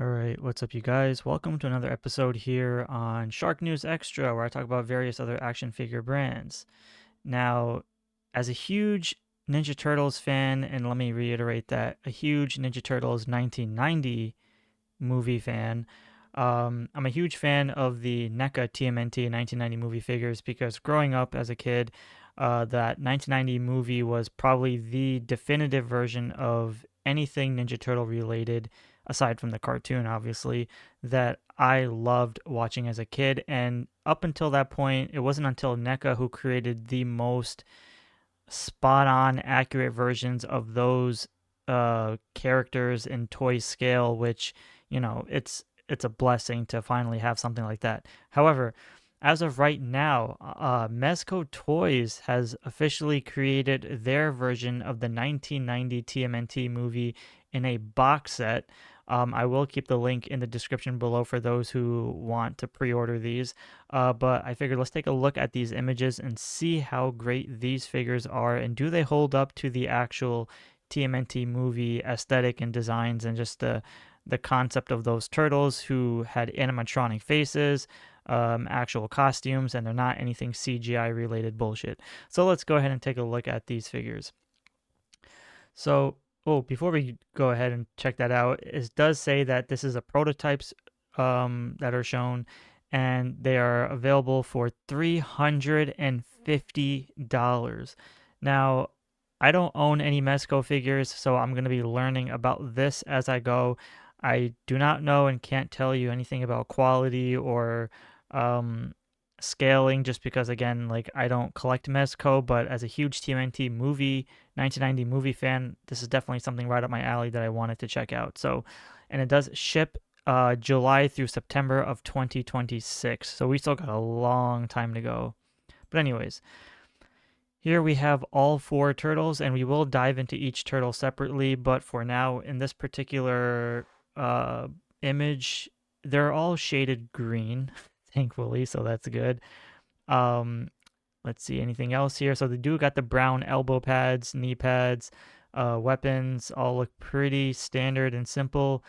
All right, what's up, you guys? Welcome to another episode here on SHARKNEWZ XTRA, where I talk about various other action figure brands. Now, as a huge Ninja Turtles fan, and let me reiterate that, a huge Ninja Turtles 1990 movie fan, I'm a huge fan of the NECA TMNT 1990 movie figures because growing up as a kid, that 1990 movie was probably the definitive version of anything Ninja Turtle related, aside from the cartoon, obviously, that I loved watching as a kid. And up until that point, it wasn't until NECA who created the most spot on, accurate versions of those characters in toy scale, which it's a blessing to finally have something like that. However, as of right now, Mezco Toys has officially created their version of the 1990 TMNT movie in a box set. I will keep the link in the description below for those who want to pre-order these. But I figured let's take a look at these images and see how great these figures are, and do they hold up to the actual TMNT movie aesthetic and designs, and just the concept of those turtles who had animatronic faces, actual costumes, and they're not anything CGI related bullshit. So let's go ahead and take a look at these figures. So, before we go ahead and check that out, it does say that this is a prototypes that are shown, and they are available for $350. Now, I don't own any Mezco figures, so I'm going to be learning about this as I go. I do not know and can't tell you anything about quality or um, scaling, just because, again, like, I don't collect Mezco, but as a huge TMNT 1990 movie fan, this is definitely something right up my alley that I wanted to check out. So, and it does ship July through September of 2026. So we still got a long time to go. But anyways, here we have all four turtles, and we will dive into each turtle separately. But for now, in this particular uh, image, they're all shaded green, thankfully, so that's good. Um, let's see, anything else here? So they do got the brown elbow pads, knee pads, weapons, all look pretty standard and simple.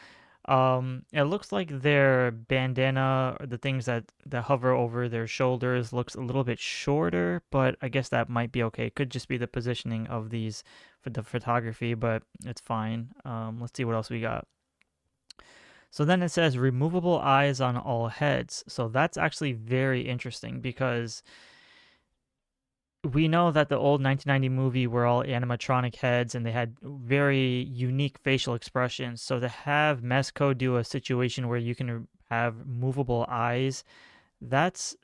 It looks like their bandana, or the things that hover over their shoulders, looks a little bit shorter, but I guess that might be okay. It could just be the positioning of these for the photography, but it's fine. Let's see what else we got. So then it says removable eyes on all heads. So that's actually very interesting because we know that the old 1990 movie were all animatronic heads and they had very unique facial expressions. So to have Mezco do a situation where you can have movable eyes, that's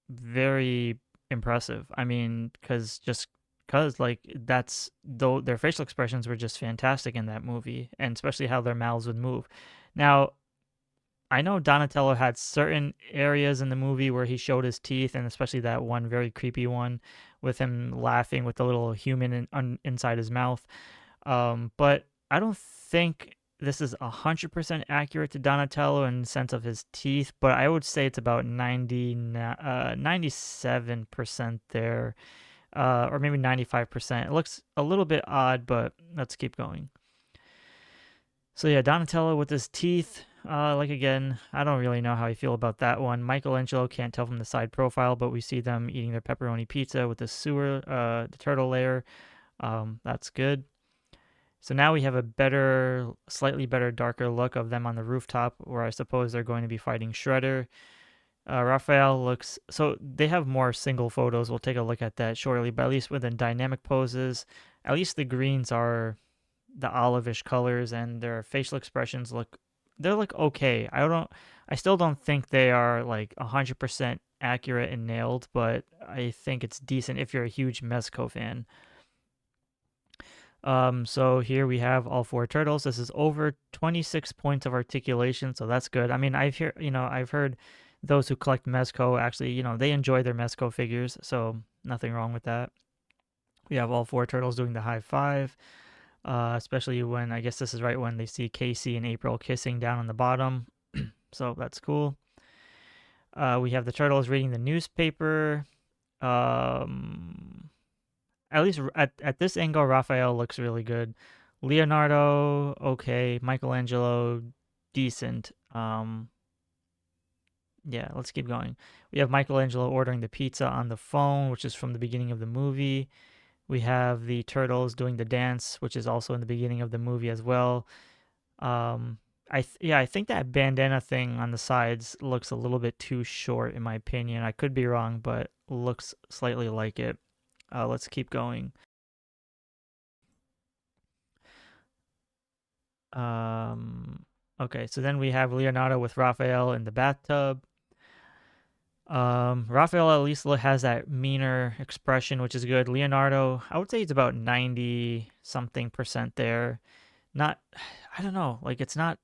very impressive. I mean, because like that's though their facial expressions were just fantastic in that movie, and especially how their mouths would move. Now, I know Donatello had certain areas in the movie where he showed his teeth, and especially that one very creepy one with him laughing with the little human inside his mouth. But I don't think this is 100% accurate to Donatello in the sense of his teeth, but I would say it's about 97% there, or maybe 95%. It looks a little bit odd, but let's keep going. So yeah, Donatello with his teeth. Like, again, I don't really know how I feel about that one. Michelangelo can't tell from the side profile, but we see them eating their pepperoni pizza with the turtle layer. That's good. So now we have a better, slightly better, darker look of them on the rooftop, where I suppose they're going to be fighting Shredder. Raphael looks, so they have more single photos. We'll take a look at that shortly, but at least within dynamic poses, at least the greens are the olivish colors, and their facial expressions they're like okay. I still don't think they are like 100% accurate and nailed, but I think it's decent if you're a huge Mezco fan. So here we have all four turtles. This is over 26 points of articulation, so that's good. I mean, I've heard those who collect Mezco actually, they enjoy their Mezco figures, so nothing wrong with that. We have all four turtles doing the high five, especially when, I guess this is right when they see Casey and April kissing down on the bottom. So that's cool. We have the turtles reading the newspaper. At least at this angle, Raphael looks really good. Leonardo, okay. Michelangelo, decent. Yeah, let's keep going. We have Michelangelo ordering the pizza on the phone, which is from the beginning of the movie. We have the turtles doing the dance, which is also in the beginning of the movie as well. Um, I think that bandana thing on the sides looks a little bit too short in my opinion. I could be wrong, but looks slightly like it. Let's keep going. Um, okay, so then we have Leonardo with Raphael in the bathtub. Raphael at least has that meaner expression, which is good. Leonardo, I would say it's about 90 something percent there. Not, I don't know, like it's not,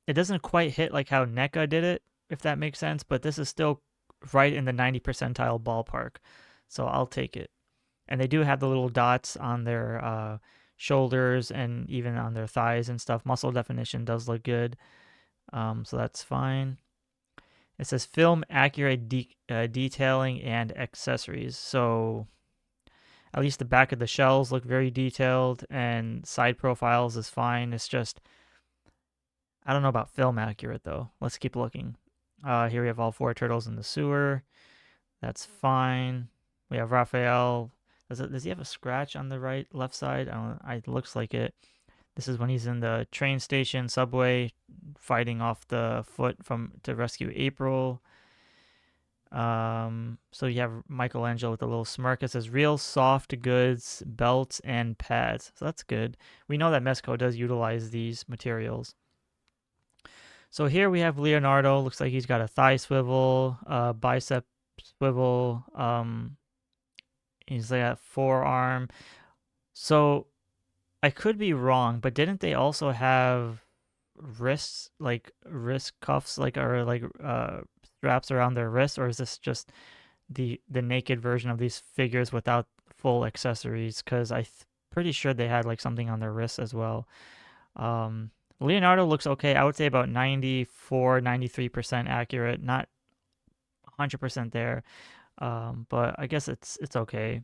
it doesn't quite hit like how NECA did it, if that makes sense, but this is still right in the 90 percentile ballpark. So I'll take it. And they do have the little dots on their shoulders and even on their thighs and stuff. Muscle definition does look good. So that's fine. It says film accurate detailing and accessories. So at least the back of the shells look very detailed and side profiles is fine. It's just, I don't know about film accurate though. Let's keep looking. Here we have all four turtles in the sewer. That's fine. We have Raphael. Does he have a scratch on the left side? I don't know. It looks like it. This is when he's in the train station, subway, fighting off the foot to rescue April. So you have Michelangelo with a little smirk. It says real soft goods, belts, and pads. So that's good. We know that Mezco does utilize these materials. So here we have Leonardo. Looks like he's got a thigh swivel, bicep swivel. He's like a forearm. So I could be wrong, but didn't they also have wrist cuffs, or straps around their wrists, or is this just the naked version of these figures without full accessories? Because pretty sure they had like something on their wrists as well. Leonardo looks okay. I would say about 94, 93% accurate, not 100% there. But I guess it's okay.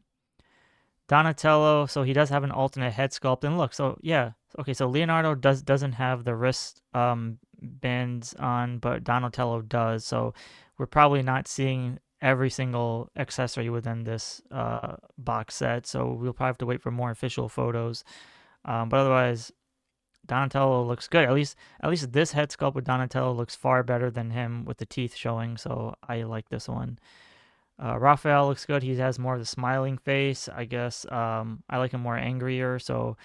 Donatello, so he does have an alternate head sculpt, and look, so yeah, okay, so Leonardo doesn't have the wrist bands on, but Donatello does, so we're probably not seeing every single accessory within this box set, so we'll probably have to wait for more official photos. But otherwise, Donatello looks good. At least this head sculpt with Donatello looks far better than him with the teeth showing, so I like this one. Raphael looks good. He has more of the smiling face. I guess I like him more angrier. So,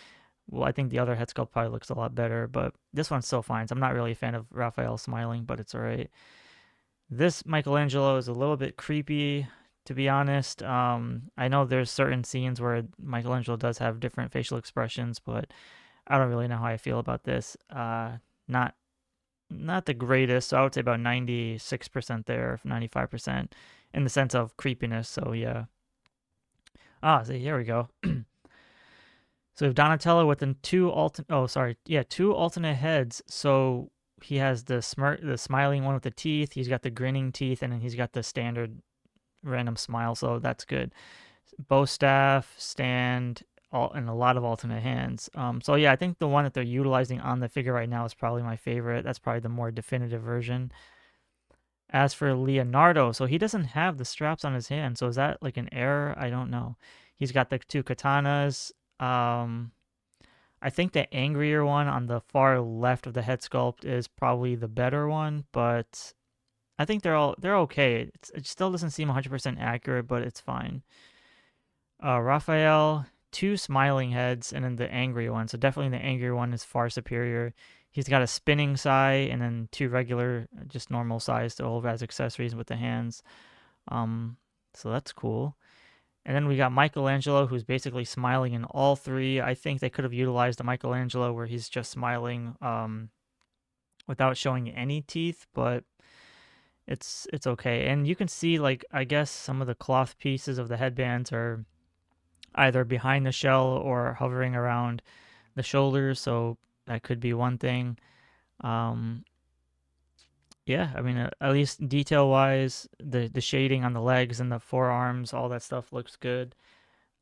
well, I think the other head sculpt probably looks a lot better. But this one's still fine. So I'm not really a fan of Raphael smiling, but it's all right. This Michelangelo is a little bit creepy, to be honest. I know there's certain scenes where Michelangelo does have different facial expressions, but I don't really know how I feel about this. Not the greatest. So I would say about 96% there, 95% in the sense of creepiness. So yeah. See, here we go. So we have Donatello with two alternate heads. So he has the smiling one with the teeth. He's got the grinning teeth, and then he's got the standard random smile. So that's good. Bow staff, stand, and a lot of alternate hands. So yeah, I think the one that they're utilizing on the figure right now is probably my favorite. That's probably the more definitive version. As for Leonardo, so he doesn't have the straps on his hand. So is that like an error? I don't know. He's got the two katanas. I think the angrier one on the far left of the head sculpt is probably the better one, but I think they're okay. It still doesn't seem 100% accurate, but it's fine. Raphael, two smiling heads, and then the angry one. So definitely the angry one is far superior. He's got a spinning sai and then two regular, just normal sais to hold as accessories with the hands. So that's cool. And then we got Michelangelo, who's basically smiling in all three. I think they could have utilized the Michelangelo where he's just smiling without showing any teeth, but it's okay. And you can see, like, I guess some of the cloth pieces of the headbands are either behind the shell or hovering around the shoulders, so that could be one thing. Yeah, I mean, at least detail wise, the shading on the legs and the forearms, all that stuff looks good.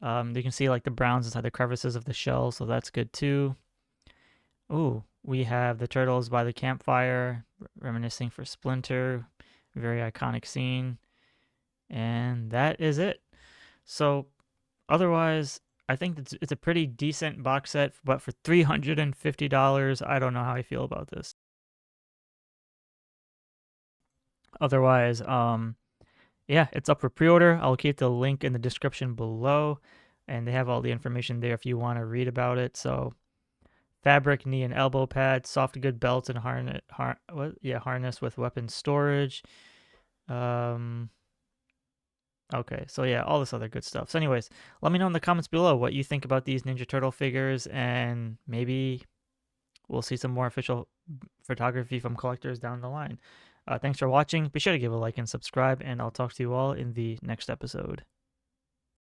You can see like the browns inside the crevices of the shell, so that's good too. Ooh, We have the turtles by the campfire, reminiscing for Splinter. Very iconic scene. And that is it. So, otherwise, I think it's a pretty decent box set, but for $350, I don't know how I feel about this. Otherwise, yeah, it's up for pre-order. I'll keep the link in the description below, and they have all the information there if you want to read about it. So, fabric knee and elbow pads, soft good belts and harness with weapon storage. Um, okay, so yeah, all this other good stuff. So, anyways, let me know in the comments below what you think about these Ninja Turtle figures, and maybe we'll see some more official photography from collectors down the line. Thanks for watching. Be sure to give a like and subscribe, and I'll talk to you all in the next episode.